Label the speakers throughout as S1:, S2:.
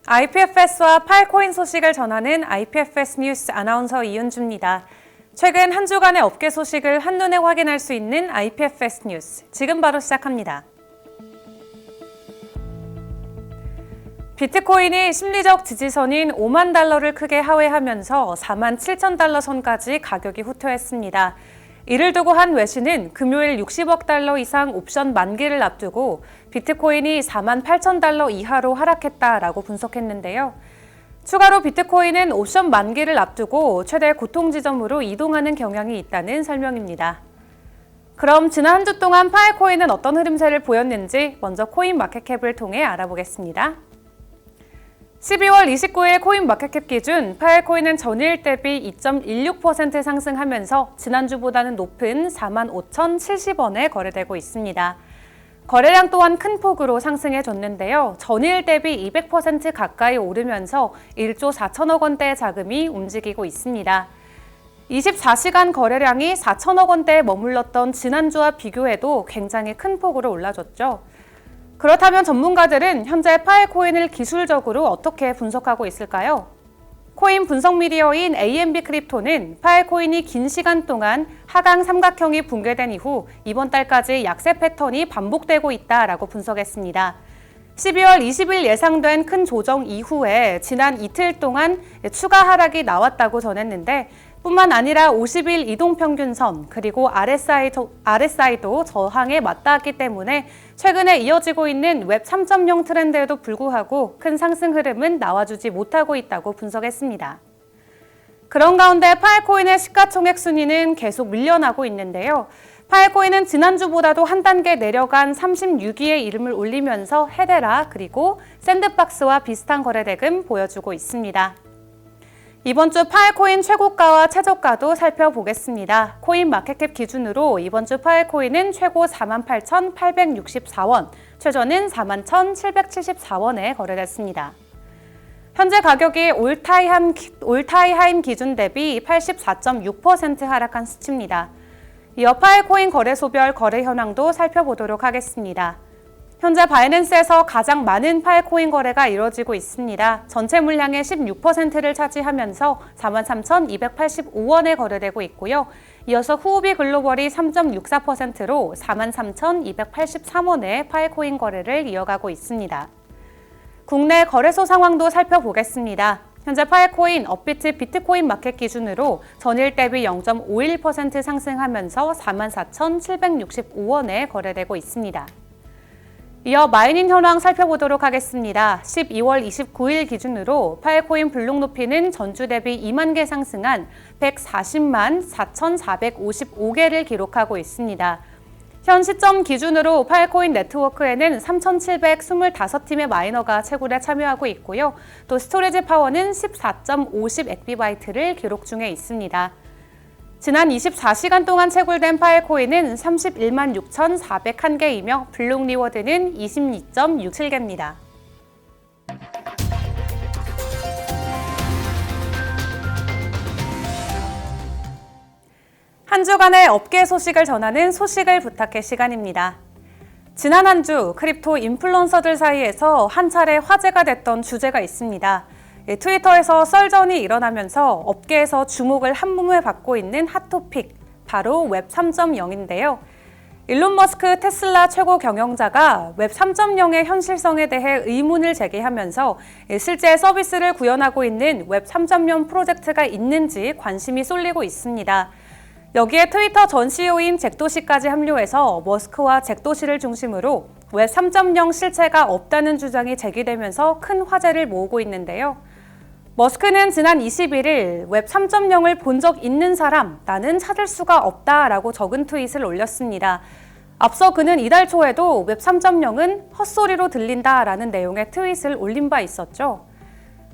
S1: IPFS와 파일코인 소식을 전하는 IPFS 뉴스 아나운서 이은주입니다. 최근 한 주간의 업계 소식을 한눈에 확인할 수 있는 IPFS 뉴스, 지금 바로 시작합니다. 비트코인이 심리적 지지선인 5만 달러를 크게 하회하면서 4만 7천 달러 선까지 가격이 후퇴했습니다. 이를 두고 한 외신은 금요일 60억 달러 이상 옵션 만기를 앞두고 비트코인이 4만 8천 달러 이하로 하락했다라고 분석했는데요. 추가로 비트코인은 옵션 만기를 앞두고 최대 고통 지점으로 이동하는 경향이 있다는 설명입니다. 그럼 지난 한 주 동안 파일코인은 어떤 흐름세를 보였는지 먼저 코인마켓캡을 통해 알아보겠습니다. 12월 29일 코인마켓캡 기준 파일코인은 전일 대비 2.16% 상승하면서 지난주보다는 높은 45,070원에 거래되고 있습니다. 거래량 또한 큰 폭으로 상승해줬는데요. 전일 대비 200% 가까이 오르면서 1조 4천억 원대의 자금이 움직이고 있습니다. 24시간 거래량이 4천억 원대에 머물렀던 지난주와 비교해도 굉장히 큰 폭으로 올라줬죠. 그렇다면 전문가들은 현재 파일코인을 기술적으로 어떻게 분석하고 있을까요? 코인 분석 미디어인 AMB 크립토는 파일코인이 긴 시간 동안 하강 삼각형이 붕괴된 이후 이번 달까지 약세 패턴이 반복되고 있다라고 분석했습니다. 12월 20일 예상된 큰 조정 이후에 지난 이틀 동안 추가 하락이 나왔다고 전했는데 뿐만 아니라 50일 이동평균선 그리고 RSI도 저항에 맞닿았기 때문에 최근에 이어지고 있는 웹 3.0 트렌드에도 불구하고 큰 상승 흐름은 나와주지 못하고 있다고 분석했습니다. 그런 가운데 파일코인의 시가총액 순위는 계속 밀려나고 있는데요. 파일코인은 지난주보다도 한 단계 내려간 36위의 이름을 올리면서 헤데라 그리고 샌드박스와 비슷한 거래대금 보여주고 있습니다. 이번 주 파일코인 최고가와 최저가도 살펴보겠습니다. 코인마켓캡 기준으로 이번 주 파일코인은 최고 48,864원, 최저는 41,774원에 거래됐습니다. 현재 가격이 올타이하임 기준 대비 84.6% 하락한 수치입니다. 이어 파일코인 거래소별 거래 현황도 살펴보도록 하겠습니다. 현재 바이낸스에서 가장 많은 파일코인 거래가 이루어지고 있습니다. 전체 물량의 16%를 차지하면서 43,285원에 거래되고 있고요. 이어서 후오비 글로벌이 3.64%로 43,283원에 파일코인 거래를 이어가고 있습니다. 국내 거래소 상황도 살펴보겠습니다. 현재 파일코인, 업비트 비트코인 마켓 기준으로 전일 대비 0.51% 상승하면서 44,765원에 거래되고 있습니다. 이어 마이닝 현황 살펴보도록 하겠습니다. 12월 29일 기준으로 파일코인 블록 높이는 전주 대비 2만 개 상승한 140만 4,455개를 기록하고 있습니다. 현 시점 기준으로 파일코인 네트워크에는 3,725팀의 마이너가 채굴에 참여하고 있고요. 또 스토리지 파워는 14.50 엑비바이트를 기록 중에 있습니다. 지난 24시간 동안 채굴된 파일코인은 31만 6,401개이며 블록 리워드는 22.67개입니다. 한 주간의 업계 소식을 전하는 소식을 부탁해 시간입니다. 지난 한 주 크립토 인플루언서들 사이에서 한 차례 화제가 됐던 주제가 있습니다. 트위터에서 썰전이 일어나면서 업계에서 주목을 한몸에 받고 있는 핫토픽, 바로 웹 3.0인데요. 일론 머스크 테슬라 최고 경영자가 웹 3.0의 현실성에 대해 의문을 제기하면서 실제 서비스를 구현하고 있는 웹 3.0 프로젝트가 있는지 관심이 쏠리고 있습니다. 여기에 트위터 전 CEO인 잭 도시까지 합류해서 머스크와 잭 도시를 중심으로 웹 3.0 실체가 없다는 주장이 제기되면서 큰 화제를 모으고 있는데요. 머스크는 지난 21일 웹 3.0을 본 적 있는 사람, 나는 찾을 수가 없다라고 적은 트윗을 올렸습니다. 앞서 그는 이달 초에도 웹 3.0은 헛소리로 들린다라는 내용의 트윗을 올린 바 있었죠.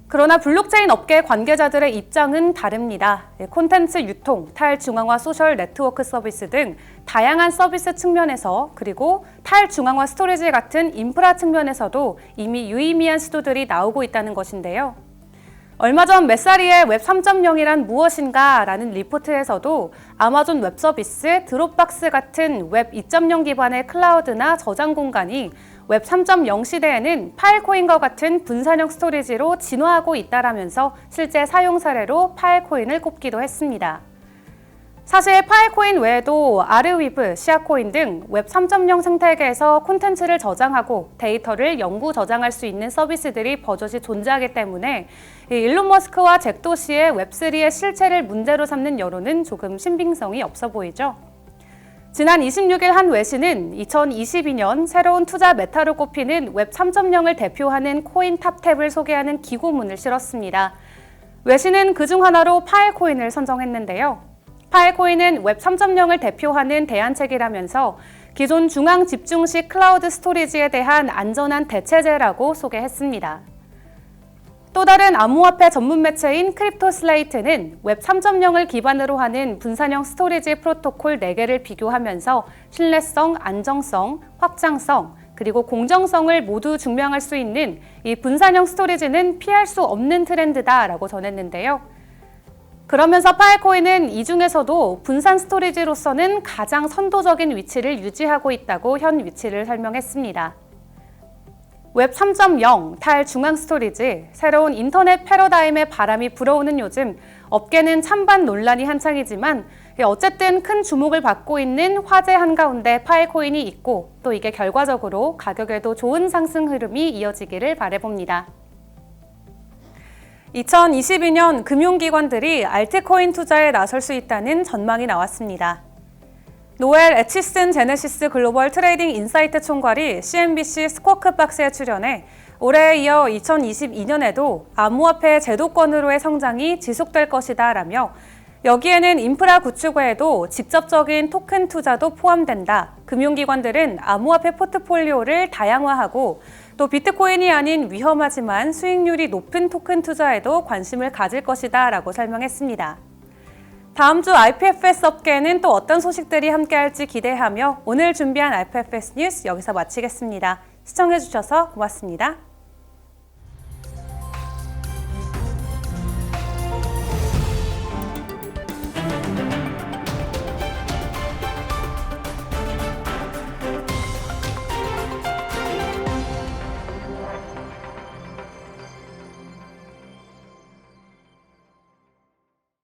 S1: 그러나 블록체인 업계 관계자들의 입장은 다릅니다. 콘텐츠 유통, 탈중앙화 소셜 네트워크 서비스 등 다양한 서비스 측면에서 그리고 탈중앙화 스토리지 같은 인프라 측면에서도 이미 유의미한 시도들이 나오고 있다는 것인데요. 얼마 전 메사리의 웹 3.0이란 무엇인가 라는 리포트에서도 아마존 웹 서비스, 드롭박스 같은 웹 2.0 기반의 클라우드나 저장 공간이 웹 3.0 시대에는 파일코인과 같은 분산형 스토리지로 진화하고 있다라면서 실제 사용 사례로 파일코인을 꼽기도 했습니다. 사실 파일코인 외에도 아르위브, 시아코인 등 웹 3.0 생태계에서 콘텐츠를 저장하고 데이터를 영구 저장할 수 있는 서비스들이 버젓이 존재하기 때문에 일론 머스크와 잭 도시의 웹3의 실체를 문제로 삼는 여론은 조금 신빙성이 없어 보이죠. 지난 26일 한 외신은 2022년 새로운 투자 메타로 꼽히는 웹 3.0을 대표하는 코인 탑10을 소개하는 기고문을 실었습니다. 외신은 그중 하나로 파일코인을 선정했는데요. 파일코인은 웹 3.0을 대표하는 대안책이라면서 기존 중앙 집중식 클라우드 스토리지에 대한 안전한 대체제라고 소개했습니다. 또 다른 암호화폐 전문 매체인 크립토슬레이트는 웹 3.0을 기반으로 하는 분산형 스토리지 프로토콜 4개를 비교하면서 신뢰성, 안정성, 확장성, 그리고 공정성을 모두 증명할 수 있는 이 분산형 스토리지는 피할 수 없는 트렌드다라고 전했는데요. 그러면서 파일코인은 이 중에서도 분산 스토리지로서는 가장 선도적인 위치를 유지하고 있다고 현 위치를 설명했습니다. 웹 3.0, 탈중앙 스토리지, 새로운 인터넷 패러다임의 바람이 불어오는 요즘 업계는 찬반 논란이 한창이지만 어쨌든 큰 주목을 받고 있는 화제 한가운데 파일코인이 있고 또 이게 결과적으로 가격에도 좋은 상승 흐름이 이어지기를 바라봅니다. 2022년 금융기관들이 알트코인 투자에 나설 수 있다는 전망이 나왔습니다. 노엘 에치슨 제네시스 글로벌 트레이딩 인사이트 총괄이 CNBC 스쿼크박스에 출연해 올해에 이어 2022년에도 암호화폐 제도권으로의 성장이 지속될 것이다 라며 여기에는 인프라 구축 외에도 직접적인 토큰 투자도 포함된다. 금융기관들은 암호화폐 포트폴리오를 다양화하고 또 비트코인이 아닌 위험하지만 수익률이 높은 토큰 투자에도 관심을 가질 것이다 라고 설명했습니다. 다음 주 IPFS 업계에는 또 어떤 소식들이 함께할지 기대하며 오늘 준비한 IPFS 뉴스 여기서 마치겠습니다. 시청해주셔서 고맙습니다.